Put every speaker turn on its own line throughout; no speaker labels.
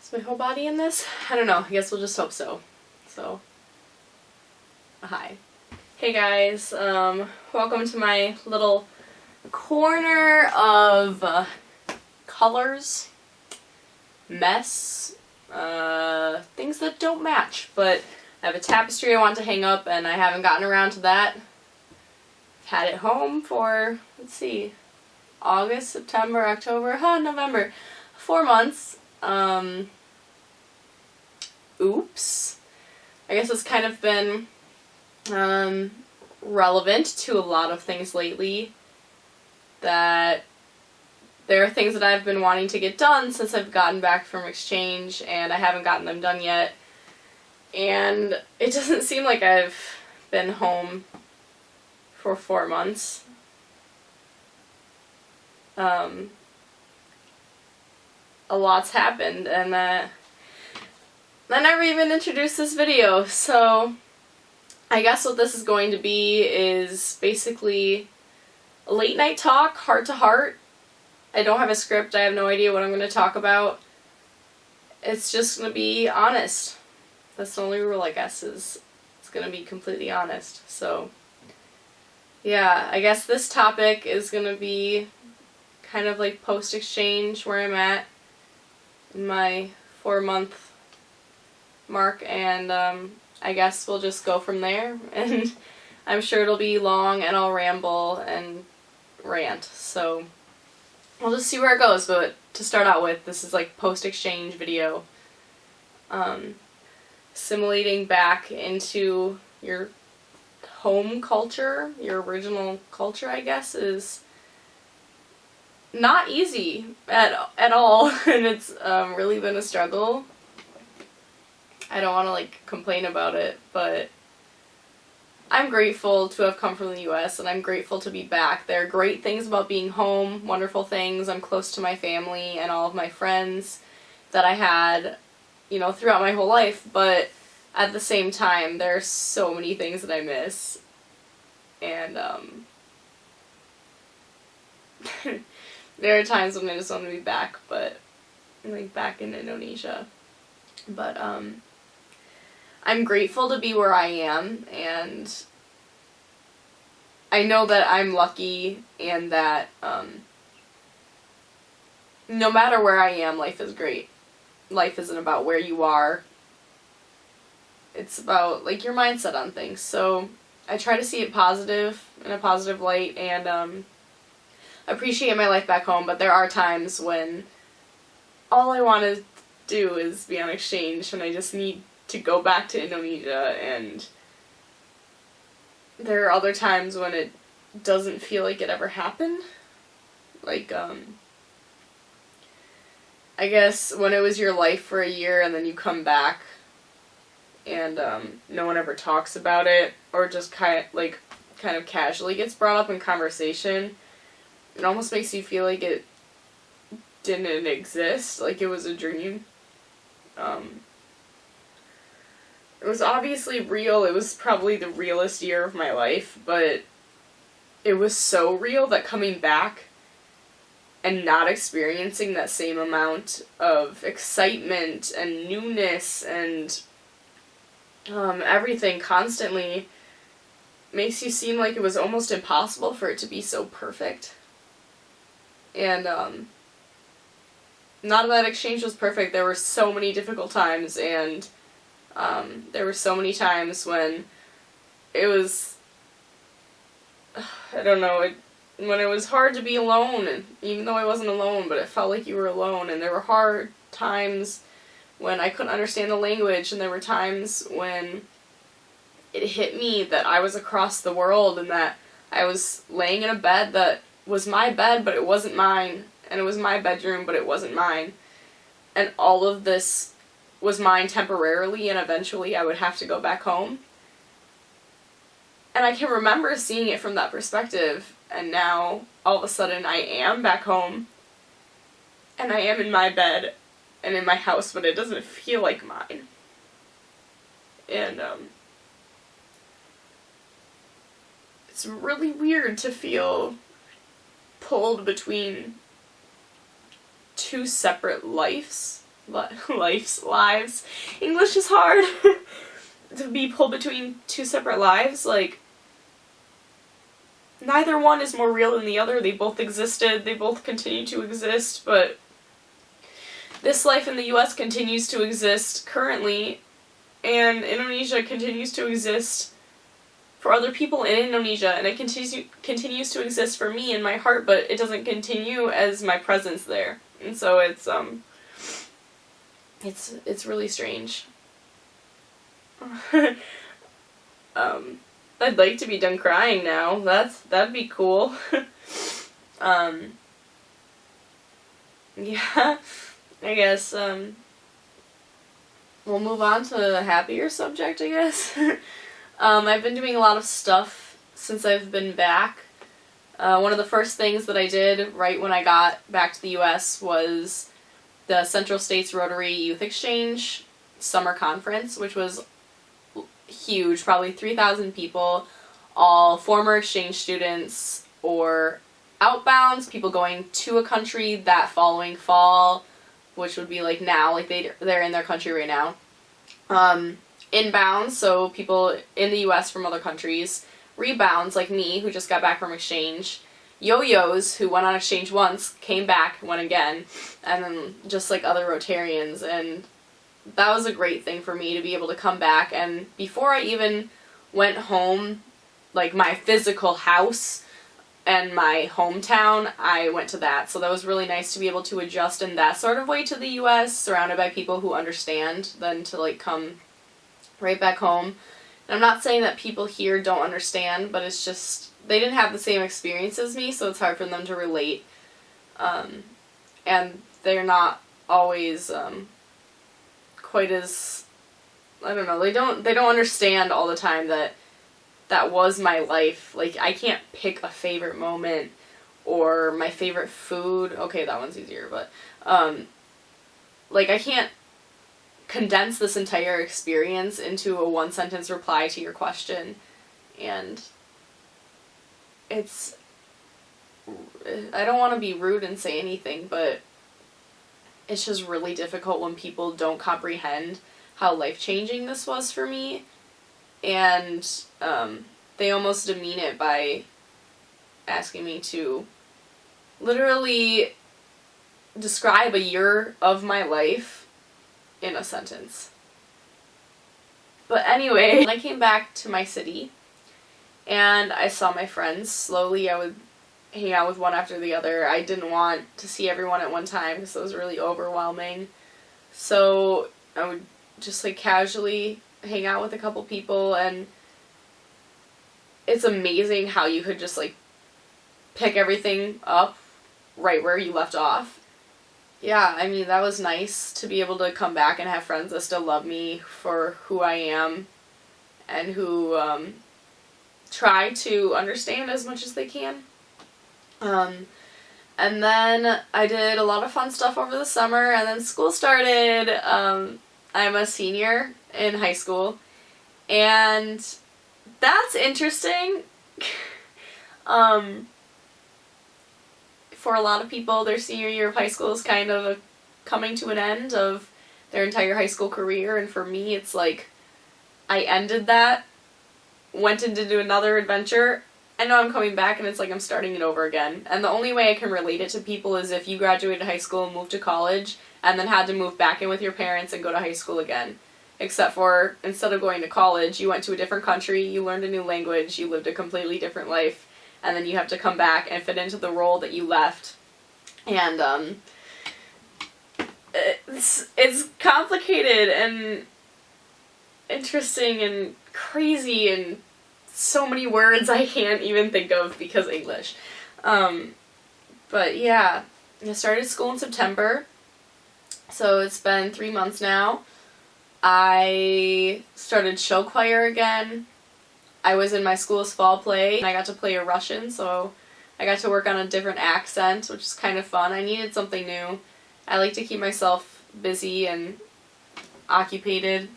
Is my whole body in this? I don't know. I guess we'll just hope so. So, hi. Hey guys, welcome to my little corner of colors, mess, things that don't match, but I have a tapestry I want to hang up and I haven't gotten around to that. I've had it home for, let's see, August, September, October, November, 4 months. Oops. I guess it's kind of been relevant to a lot of things lately, that there are things that I've been wanting to get done since I've gotten back from exchange and I haven't gotten them done yet, and it doesn't seem like I've been home for 4 months. A lot's happened, and I never even introduced this video, so I guess what this is going to be is basically a late night talk, heart to heart. I don't have a script, I have no idea what I'm going to talk about. It's just going to be honest. That's the only rule, I guess, is it's going to be completely honest. So, yeah, I guess this topic is going to be kind of like post-exchange, where I'm at in my 4-month mark, and I guess we'll just go from there, and I'm sure it'll be long and I'll ramble and rant, so we'll just see where it goes. But to start out with, this is like post-exchange video. Assimilating back into your home culture, your original culture, I guess, is not easy at all, and it's really been a struggle. I don't want to like complain about it, but I'm grateful to have come from the US, and I'm grateful to be back. There are great things about being home, wonderful things. I'm close to my family and all of my friends that I had, you know, throughout my whole life, but at the same time, there are so many things that I miss, and there are times when I just want to be back, but like back in Indonesia. But I'm grateful to be where I am, and I know that I'm lucky, and that no matter where I am, life is great. Life isn't about where you are. It's about like your mindset on things. So I try to see it positive, in a positive light, and appreciate my life back home, but there are times when all I want to do is be on exchange, and I just need to go back to Indonesia, and there are other times when it doesn't feel like it ever happened. Like, I guess when it was your life for a year and then you come back and no one ever talks about it, or just kind of casually gets brought up in conversation, it almost makes you feel like it didn't exist, like it was a dream. It was obviously real. It was probably the realest year of my life, but it was so real that coming back and not experiencing that same amount of excitement and newness and everything constantly makes you seem like it was almost impossible for it to be so perfect. And not that exchange was perfect. There were so many difficult times, and there were so many times when it was, I don't know, when it was hard to be alone, and even though I wasn't alone, but it felt like you were alone, and there were hard times when I couldn't understand the language, and there were times when it hit me that I was across the world, and that I was laying in a bed that was my bed, but it wasn't mine, and it was my bedroom, but it wasn't mine, and all of this was mine temporarily, and eventually I would have to go back home. And I can remember seeing it from that perspective, and now all of a sudden I am back home, and I am in my bed and in my house, but it doesn't feel like mine. And it's really weird to feel pulled between two separate lives. Lives. English is hard. To be pulled between two separate lives, like, neither one is more real than the other. They both existed, they both continue to exist, but this life in the US continues to exist currently, and Indonesia continues to exist for other people in Indonesia, and it continues to exist for me in my heart, but it doesn't continue as my presence there. And so it's really strange. I'd like to be done crying now. That'd be cool. Yeah, I guess, we'll move on to a happier subject, I guess. I've been doing a lot of stuff since I've been back. One of the first things that I did right when I got back to the US was the Central States Rotary Youth Exchange Summer Conference, which was huge, probably 3,000 people, all former exchange students or outbounds, people going to a country that following fall, which would be like now, like they're in their country right now. Inbounds, so people in the US from other countries. Rebounds, like me, who just got back from exchange. Yo-yos, who went on exchange once, came back, went again, and then just like other Rotarians, and that was a great thing for me to be able to come back. And before I even went home, like my physical house and my hometown, I went to that. So that was really nice to be able to adjust in that sort of way to the US, surrounded by people who understand, than to like come right back home. And I'm not saying that people here don't understand, but it's just, they didn't have the same experience as me, so it's hard for them to relate. And they're not always, quite as, I don't know, they don't understand all the time that was my life. Like, I can't pick a favorite moment or my favorite food. Okay, that one's easier, but, like, I can't condense this entire experience into a one-sentence reply to your question, and it's, I don't want to be rude and say anything, but it's just really difficult when people don't comprehend how life-changing this was for me, and they almost demean it by asking me to literally describe a year of my life in a sentence. But anyway, when I came back to my city and I saw my friends, slowly I would hang out with one after the other. I didn't want to see everyone at one time because it was really overwhelming. So I would just like casually hang out with a couple people, and it's amazing how you could just like pick everything up right where you left off. Yeah, I mean, that was nice to be able to come back and have friends that still love me for who I am and who try to understand as much as they can. And then I did a lot of fun stuff over the summer, and then school started. I'm a senior in high school, and that's interesting. For a lot of people, their senior year of high school is kind of coming to an end of their entire high school career, and for me, it's like I ended that, went into another adventure, and now I'm coming back, and it's like I'm starting it over again. And the only way I can relate it to people is if you graduated high school and moved to college, and then had to move back in with your parents and go to high school again. Except for, instead of going to college, you went to a different country, you learned a new language, you lived a completely different life, and then you have to come back and fit into the role that you left. And, it's complicated and interesting and crazy and so many words I can't even think of because English. But yeah, I started school in September, so it's been 3 months now. I started show choir again. I was in my school's fall play, and I got to play a Russian, so I got to work on a different accent, which is kind of fun. I needed something new. I like to keep myself busy and occupied.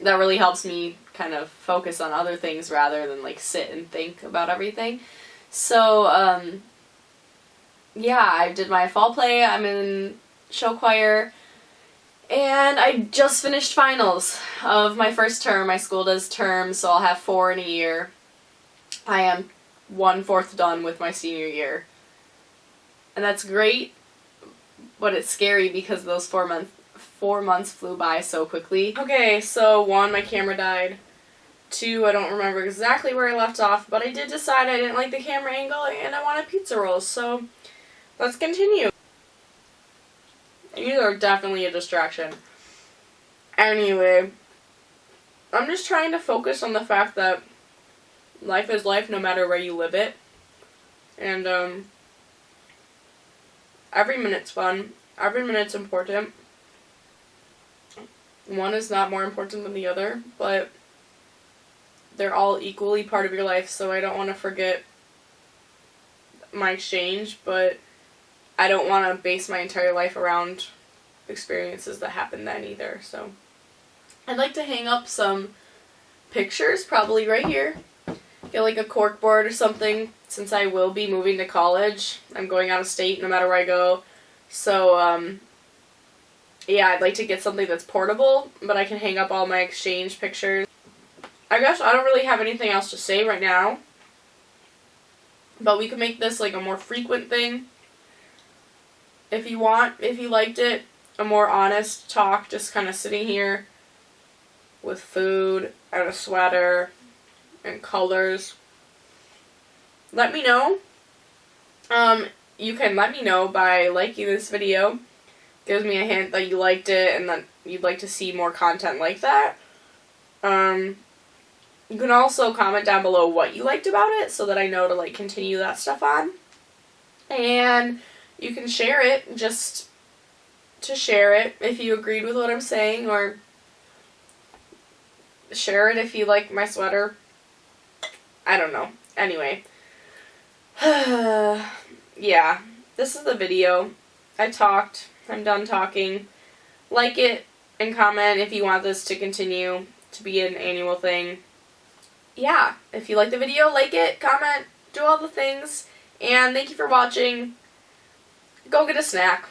That really helps me kind of focus on other things rather than like sit and think about everything. So, yeah, I did my fall play, I'm in show choir, and I just finished finals of my first term. My school does terms, so I'll have 4 in a year. I am 1/4 done with my senior year. And that's great, but it's scary because those 4 months flew by so quickly. Okay, so 1, my camera died. 2, I don't remember exactly where I left off, but I did decide I didn't like the camera angle and I wanted pizza rolls, so let's continue. These are definitely a distraction. Anyway, I'm just trying to focus on the fact that life is life no matter where you live it. And, every minute's fun. Every minute's important. One is not more important than the other, but they're all equally part of your life, so I don't want to forget my exchange, but I don't want to base my entire life around experiences that happened then either. So I'd like to hang up some pictures, probably right here. Get like a cork board or something, since I will be moving to college. I'm going out of state no matter where I go. So, yeah, I'd like to get something that's portable, but I can hang up all my exchange pictures. I guess I don't really have anything else to say right now, but we could make this like a more frequent thing. If you want, if you liked it, a more honest talk, just kind of sitting here with food and a sweater and colors. Let me know. You can let me know by liking this video. Gives me a hint that you liked it and that you'd like to see more content like that. You can also comment down below what you liked about it so that I know to like continue that stuff on. And you can share it just to share it if you agreed with what I'm saying, or share it if you like my sweater. I don't know. Anyway. Yeah, this is the video. I talked. I'm done talking. Like it and comment if you want this to continue to be an annual thing. Yeah, if you like the video, like it, comment, do all the things, and thank you for watching. Go get a snack.